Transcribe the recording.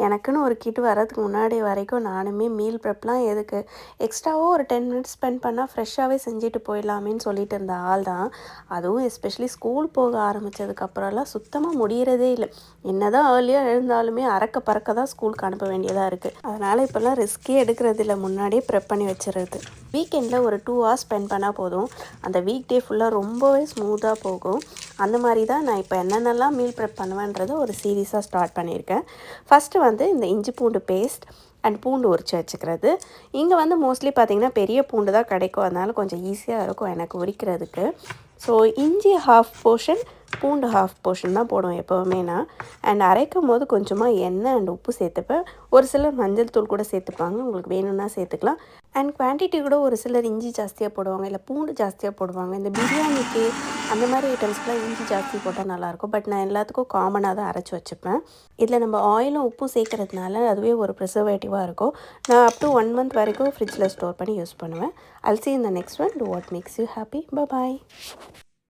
எனக்குன்னு ஒரு கிட் வரதுக்கு முன்னாடி வரைக்கும் நானுமே மீல் ப்ரெப்லாம் எதுக்கு எக்ஸ்ட்ராவாக ஒரு 10 மினிட்ஸ் ஸ்பெண்ட் பண்ணால் ஃப்ரெஷ்ஷாகவே செஞ்சுட்டு போயிடலாமேன்னு சொல்லிட்டு இருந்த ஆள் தான். அதுவும் எஸ்பெஷலி ஸ்கூல் போக ஆரம்பித்ததுக்கப்புறம்லாம் சுத்தமாக முடியறதே இல்லை. என்ன தான் ஏர்லியாக எழுந்தாலுமே அறக்க பறக்க தான் ஸ்கூலுக்கு அனுப்ப வேண்டியதாக இருக்குது. அதனால் இப்போல்லாம் ரிஸ்க்கே எடுக்கிறது இல்லை, முன்னாடியே ப்ரெப் பண்ணி வச்சுருது. வீக்கெண்டில் ஒரு 2 ஹவர்ஸ் ஸ்பெண்ட் பண்ணால் போதும், அந்த வீக் டே ஃபுல்லாக ரொம்பவே ஸ்மூத்தாக போகும். அந்த மாதிரி தான் நான் இப்போ என்னென்னலாம் மீல் ப்ரெப் பண்ணுவேன்றதை ஒரு சீரீஸாக ஸ்டார்ட் பண்ணியிருக்கேன். ஃபஸ்ட்டு இந்த இஞ்சி பூண்டு பேஸ்ட் அண்ட் பூண்டு உரித்து வச்சுக்கிறது. இங்கே மோஸ்ட்லி பார்த்திங்கன்னா பெரிய பூண்டு தான் கிடைக்கும், அதனால் கொஞ்சம் ஈஸியாக இருக்கும் எனக்கு உரிக்கிறதுக்கு. ஸோ இஞ்சி ஹாஃப் போர்ஷன், பூண்டு ஹாஃப் போர்ஷன் தான் போடுவேன் எப்போவுமே நான். அண்ட் அரைக்கும் போது கொஞ்சமாக எண்ணெய் அண்ட் உப்பு சேர்த்துப்பேன். ஒரு சிலர் மஞ்சள் தூள் கூட சேர்த்துப்பாங்க, உங்களுக்கு வேணும்னா சேர்த்துக்கலாம். அண்ட் குவான்டிட்டி கூட ஒரு சிலர் இஞ்சி ஜாஸ்தியாக போடுவாங்க, இல்லை பூண்டு ஜாஸ்தியாக போடுவாங்க. இந்த பிரியாணிக்கு அந்த மாதிரி ஐட்டம்ஸ்க்குலாம் இஞ்சி ஜாஸ்தி போட்டால் நல்லாயிருக்கும். பட் நான் எல்லாத்துக்கும் காமனாக தான் அரைச்சி வச்சுப்பேன். இதில் நம்ம ஆயிலும் உப்பும் சேர்க்கறதுனால அதுவே ஒரு ப்ரிசர்வேட்டிவாக இருக்கும். நான் அப் டு 1 மந்த் வரைக்கும் ஃப்ரிட்ஜில் ஸ்டோர் பண்ணி யூஸ் பண்ணுவேன். I'll see you in the next one. Do what makes you happy. Bye bye.